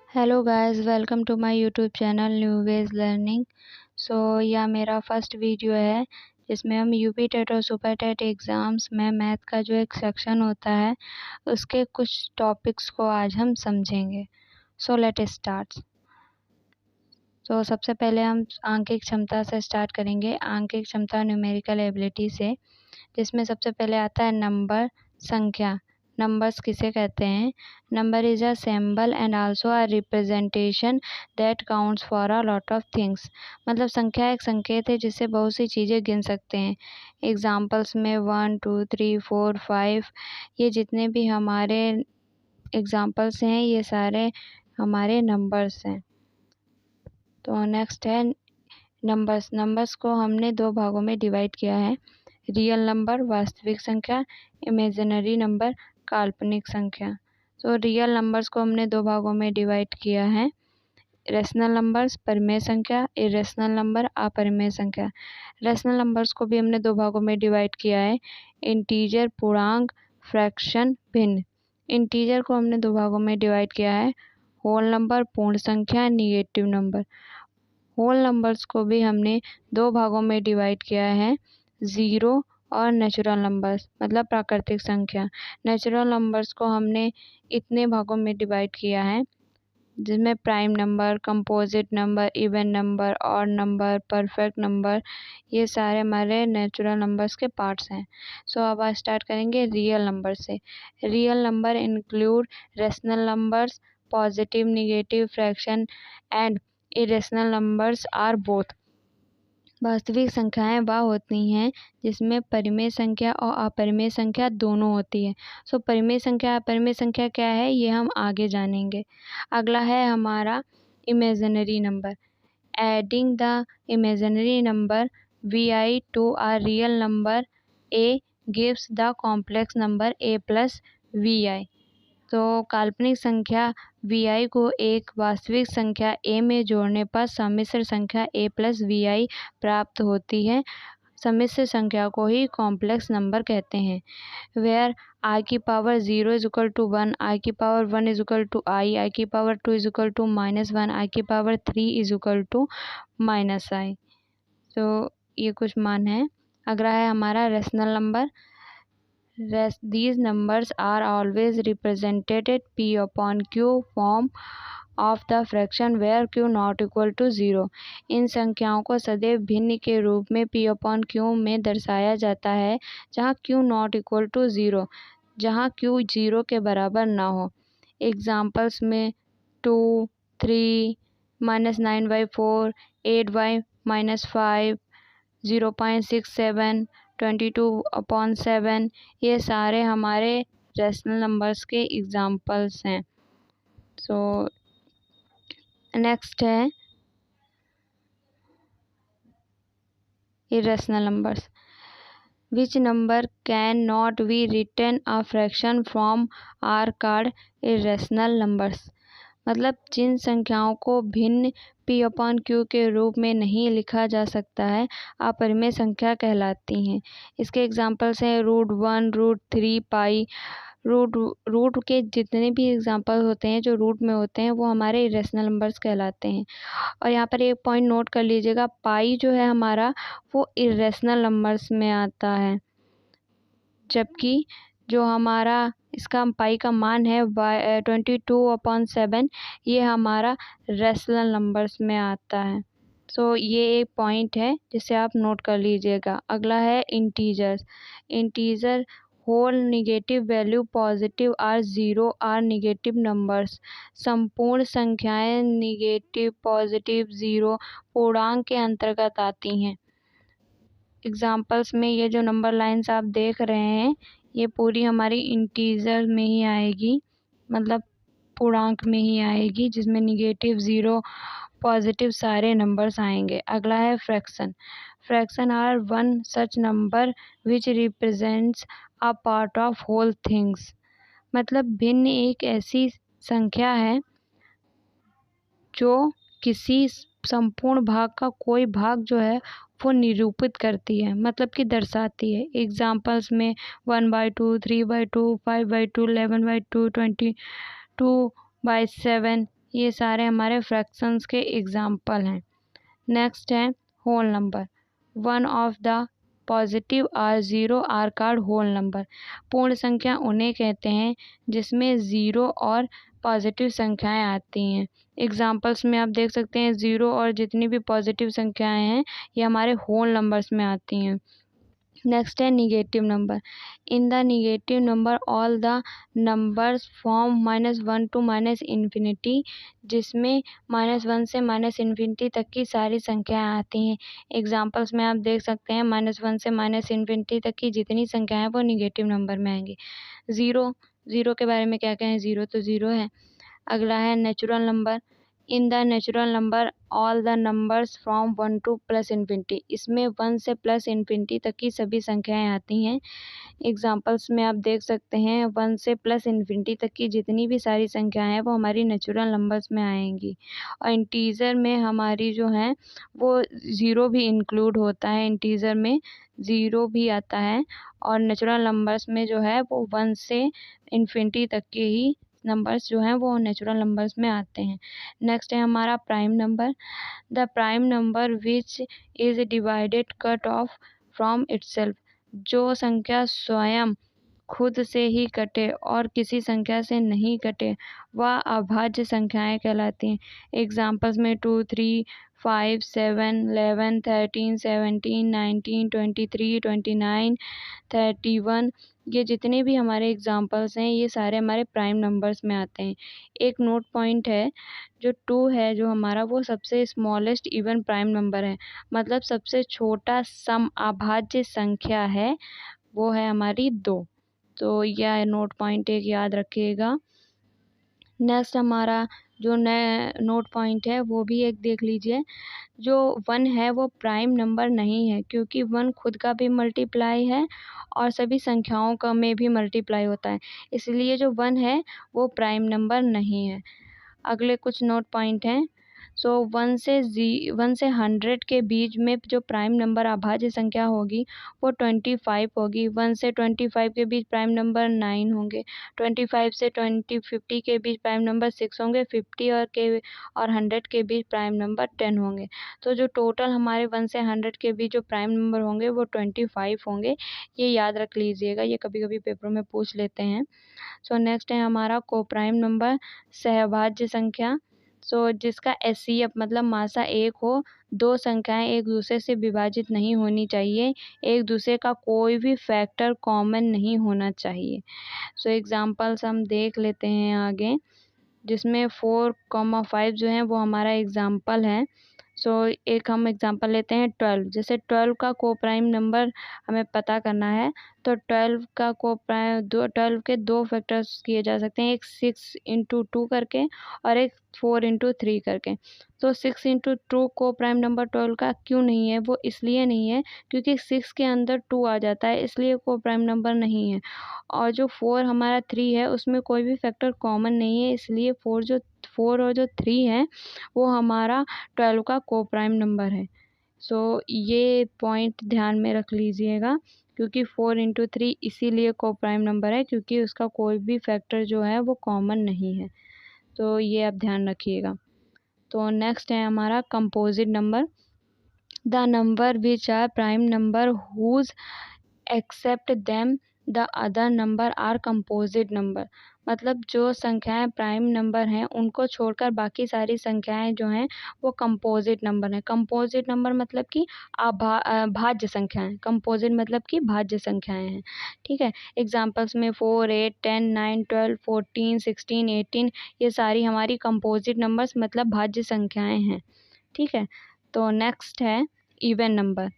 Hello guys, welcome to my YouTube channel new ways learning. यह मेरा first video है जिसमें हम यूपी टेट और सुपर टेट एग्ज़ाम्स में मैथ का जो एक सेक्शन होता है उसके कुछ टॉपिक्स को आज हम समझेंगे। Let start. सबसे पहले हम आंकिक क्षमता से स्टार्ट करेंगे। आंकिक क्षमता न्यूमेरिकल एबिलिटी से, जिसमें सबसे पहले आता है नंबर, संख्या। नंबर्स किसे कहते हैं? Number is a symbol and also a representation that counts for a lot of things. मतलब संख्या एक संकेत है जिससे बहुत सी चीज़ें गिन सकते हैं। एग्जाम्पल्स में 1 2 3 4 5, ये जितने भी हमारे एग्जाम्पल्स हैं ये सारे हमारे नंबर्स हैं। तो नेक्स्ट है नंबर्स। नंबर्स को हमने दो भागों में डिवाइड किया है। रियल नंबर वास्तविक संख्या, इमेजिनरी नंबर काल्पनिक संख्या। रियल नंबर्स को हमने दो भागों में डिवाइड किया है। रेशनल नंबर्स परिमेय संख्या, इरेशनल नंबर अपरिमेय संख्या। रेशनल नंबर्स को भी हमने दो भागों में डिवाइड किया है। इंटीजर पूर्णांक, फ्रैक्शन भिन्न। इंटीजर को हमने दो भागों में डिवाइड किया है। होल नंबर पूर्ण संख्या, निगेटिव नंबर। होल नंबर्स को भी हमने दो भागों में डिवाइड किया है, ज़ीरो और नेचुरल नंबर्स मतलब प्राकृतिक संख्या। नेचुरल नंबर्स को हमने इतने भागों में डिवाइड किया है जिसमें prime number, composite number, even number, odd number, perfect number, ये सारे हमारे नेचुरल नंबर्स के पार्ट्स हैं। अब आज स्टार्ट करेंगे रियल नंबर से। Real number include rational numbers, positive, negative, fraction and irrational numbers are both. वास्तविक संख्याएं वह होती हैं जिसमें परिमेय संख्या और अपरिमेय संख्या दोनों होती है। परिमेय संख्या अपरिमेय संख्या क्या है ये हम आगे जानेंगे। अगला है हमारा imaginary number. Adding the imaginary number vi to a real number a gives the complex number a plus vi। काल्पनिक संख्या vi को एक वास्तविक संख्या a में जोड़ने पर सम्मिश्र संख्या a प्लस vi प्राप्त होती है। सम्मिश्र संख्या को ही कॉम्प्लेक्स नंबर कहते हैं। वेयर i की power 0 is equal to 1, i की power 1 is equal to i की power 2 is equal to -1, i की power 3 is equal to -i। ये कुछ मान है। अगला है हमारा rational number. These numbers are always represented p upon q form of the fraction where q not equal to 0। इन संख्याओं को सदैव भिन्न के रूप में p upon q में दर्शाया जाता है जहाँ q not equal to 0, जहाँ q 0 के बराबर ना हो। एग्जाम्पल्स में 2, 3, -9/4, 8y-5, 0.67, 22/7, ये सारे हमारे रेशनल नंबर्स के एग्जाम्पल्स हैं। नेक्स्ट है irrational numbers. Which number can not be written a fraction from are called irrational numbers। मतलब जिन संख्याओं को भिन्न p अपॉन q के रूप में नहीं लिखा जा सकता है अपरिमेय संख्या कहलाती हैं। इसके एग्जाम्पल्स हैं √1, √3, पाई। रूट के जितने भी एग्जाम्पल होते हैं जो रूट में होते हैं वो हमारे इरेशनल नंबर्स कहलाते हैं। और यहाँ पर एक पॉइंट नोट कर लीजिएगा, पाई जो है हमारा वो इरेशनल नंबर्स में आता है, जबकि जो हमारा इसका पाई का मान है 22/7 ये हमारा रेशनल नंबर्स में आता है। ये एक पॉइंट है जिसे आप नोट कर लीजिएगा। अगला है integers. Integer whole, negative value, positive और ज़ीरो आर निगेटिव नंबर्स। संपूर्ण संख्याएं निगेटिव, पॉजिटिव, ज़ीरो पूर्णांक के अंतर्गत आती हैं। एग्जाम्पल्स में ये जो नंबर लाइंस आप देख रहे हैं ये पूरी हमारी इंटीजर में ही आएगी, मतलब पूर्णांक में ही आएगी, जिसमें निगेटिव, ज़ीरो, पॉजिटिव सारे नंबर्स आएंगे। अगला है fraction. Fraction are one such number which represents a part of whole things. मतलब भिन्न एक ऐसी संख्या है जो किसी संपूर्ण भाग का कोई भाग जो है वो निरूपित करती है, मतलब कि दर्शाती है। एग्जाम्पल्स में 1/2, 3/2, 5/2, 11/2, 22/7 ये सारे हमारे फ्रैक्शंस के एग्जाम्पल हैं। नेक्स्ट है whole number. One of the positive और zero are called whole number. पूर्ण संख्या उन्हें कहते हैं जिसमें ज़ीरो और पॉजिटिव संख्याएं आती हैं। एग्जाम्पल्स में आप देख सकते हैं ज़ीरो और जितनी भी पॉजिटिव संख्याएं हैं ये हमारे होल नंबर्स में आती हैं। नेक्स्ट है negative number. In the negative number all the numbers from -1 to -infinity, जिसमें -1 से -इन्फिनिटी तक की सारी संख्याएं आती हैं। एग्जाम्पल्स में आप देख सकते हैं -1 से -इन्फिनिटी तक की जितनी संख्याएं हैं वो निगेटिव नंबर में आएंगी। ज़ीरो, ज़ीरो के बारे में क्या कहें, ज़ीरो तो ज़ीरो है। अगला है natural number. In the natural number all the numbers from 1 to +infinity, इसमें 1 से +इन्फिनिटी तक की सभी संख्याएं आती हैं। एग्जाम्पल्स में आप देख सकते हैं 1 से +इन्फिनिटी तक की जितनी भी सारी संख्याएं हैं वो हमारी नेचुरल नंबर्स में आएंगी। और इंटीजर में हमारी जो है वो ज़ीरो भी इंक्लूड होता है, इंटीजर में ज़ीरो भी आता है। और नेचुरल नंबर्स में जो है वो 1 से इन्फिनिटी तक के ही नंबर्स जो हैं वो नेचुरल नंबर्स में आते हैं। नेक्स्ट है हमारा prime number. The prime number which is divided cut off from itself, जो संख्या स्वयं खुद से ही कटे और किसी संख्या से नहीं कटे वह अभाज्य संख्याएं कहलाती हैं। एग्जाम्पल्स में 2, 3, 5, 7, 11, 13, 17, 19, 23, 29, 31, ये जितने भी हमारे एग्जाम्पल्स हैं ये सारे हमारे प्राइम नंबर्स में आते हैं। एक नोट पॉइंट है, जो 2 है जो हमारा वो सबसे स्मॉलेस्ट इवन प्राइम नंबर है, मतलब सबसे छोटा सम अभाज्य संख्या है, वो है हमारी 2। तो यह नोट पॉइंट एक याद रखिएगा। नेक्स्ट हमारा जो नोट पॉइंट है वो भी एक देख लीजिए। जो 1 है वो प्राइम नंबर नहीं है, क्योंकि 1 खुद का भी मल्टीप्लाई है और सभी संख्याओं का में भी मल्टीप्लाई होता है, इसलिए जो 1 है वो प्राइम नंबर नहीं है। अगले कुछ नोट पॉइंट हैं। सो 1 से 100 के बीच में जो प्राइम नंबर अभाज्य संख्या होगी वो 25 होगी। 1 से 25 के बीच प्राइम नंबर 9 होंगे। 25 से 50 के बीच प्राइम नंबर 6 होंगे। 50 और 100 के बीच प्राइम नंबर 10 होंगे। तो जो टोटल हमारे 1 से 100 के बीच जो प्राइम नंबर होंगे वो 25 होंगे। ये याद रख लीजिएगा, ये कभी कभी पेपरों में पूछ लेते हैं। सो नेक्स्ट है हमारा कोप्राइम नंबर, सहभाज्य संख्या। सो जिसका एचसीएफ मतलब मासा 1 हो, दो संख्याएं एक दूसरे से विभाजित नहीं होनी चाहिए, एक दूसरे का कोई भी फैक्टर कॉमन नहीं होना चाहिए। सो एग्जांपल्स हम देख लेते हैं आगे, जिसमें 4, 5 जो है वो हमारा एग्जाम्पल है। सो एक हम एग्जांपल लेते हैं 12। जैसे 12 का कोप्राइम नंबर हमें पता करना है, तो 12 का कोप्राइम 12 के 2 फैक्टर्स किए जा सकते हैं, एक 6 इंटू 2 करके और एक 4 इंटू 3 करके। तो 6 इंटू 2 कोप्राइम नंबर 12 का क्यों नहीं है, वो इसलिए नहीं है क्योंकि 6 के अंदर 2 आ जाता है, इसलिए कोप्राइम नंबर नहीं है। और जो 4 हमारा 3 है उसमें कोई भी फैक्टर कॉमन नहीं है, इसलिए 4 और जो 3 है वो हमारा 12 का कोप्राइम नंबर है। सो ये पॉइंट ध्यान में रख लीजिएगा, क्योंकि 4 इंटू 3 इसीलिए कोप्राइम नंबर है क्योंकि उसका कोई भी फैक्टर जो है वो कॉमन नहीं है। तो ये आप ध्यान रखिएगा। तो नेक्स्ट है हमारा composite number. The number which are prime number whose except them the other number are composite number. मतलब जो संख्याएं प्राइम नंबर हैं उनको छोड़कर बाकी सारी संख्याएं जो हैं वो कंपोजिट नंबर हैं। कंपोजिट नंबर मतलब कि भाज्य संख्याएं, कंपोजिट मतलब कि भाज्य संख्याएं हैं। ठीक है, एग्जांपल्स में 4, 8, 10, 9, 12, 14, 16, 18 ये सारी हमारी कंपोजिट नंबर्स मतलब भाज्य संख्याएं हैं। ठीक है, तो नेक्स्ट है even number.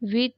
Which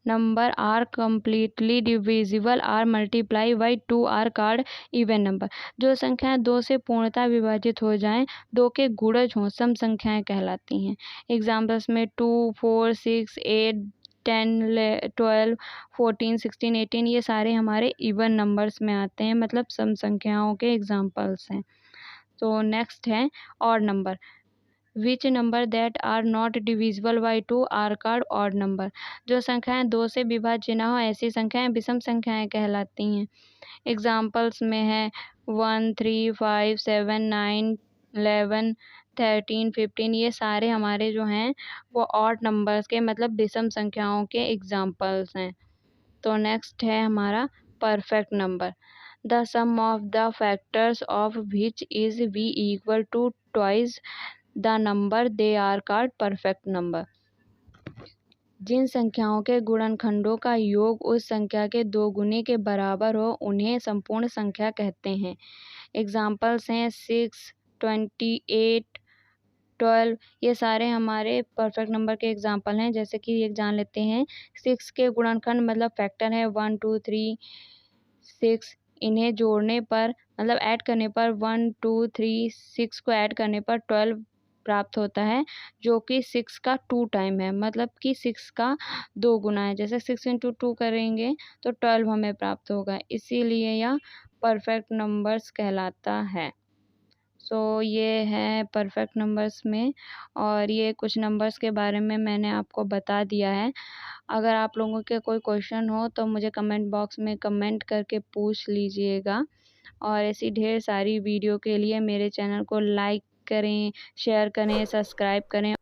number are completely divisible or multiply by 2 are called even number। जो संख्याएं 2 से पूर्णतः विभाजित हो जाएं, 2 के गुणज हों, सम संख्याएं कहलाती हैं। एग्जाम्पल्स में 2, 4, 6, 8, 10, 12, 14, 16, 18 ये सारे हमारे इवन नंबर्स में आते हैं, मतलब सम संख्याओं के एग्जाम्पल्स हैं। तो नेक्स्ट है odd number. Which number that are not divisible by 2 are called odd number. जो संख्याएं 2 से विभाज्य ना हो ऐसी संख्याएं विषम संख्याएं कहलाती हैं। एग्जाम्पल्स में है 1, 3, 5, 7, 9, 11, 13, 15। ये सारे हमारे जो हैं वो ऑड नंबर्स के मतलब विषम संख्याओं के एग्जाम्पल्स हैं। तो नेक्स्ट है हमारा perfect number. The sum of the factors of which is we equal to twice the number they are called perfect number. जिन संख्याओं के गुणनखंडों का योग उस संख्या के दोगुने के बराबर हो उन्हें संपूर्ण संख्या कहते हैं। एग्जाम्पल्स हैं 6, 28, 12। ये सारे हमारे परफेक्ट नंबर के एग्जाम्पल हैं। जैसे कि एक जान लेते हैं 6 के गुणनखंड मतलब फैक्टर है 1, 2, 3, 6। इन्हें जोड़ने पर मतलब ऐड करने पर 1, 2, 3, 6 को ऐड करने पर 12 प्राप्त होता है, जो कि 6 का 2 टाइम है, मतलब कि 6 का 2 गुना है। जैसे 6 इंटू 2 करेंगे तो 12 हमें प्राप्त होगा, इसीलिए यह परफेक्ट नंबर्स कहलाता है। सो ये है परफेक्ट नंबर्स में, और ये कुछ नंबर्स के बारे में मैंने आपको बता दिया है। अगर आप लोगों के कोई क्वेश्चन हो तो मुझे कमेंट बॉक्स में कमेंट करके पूछ लीजिएगा। और ऐसी ढेर सारी वीडियो के लिए मेरे चैनल को लाइक करें, शेयर करें, सब्सक्राइब करें।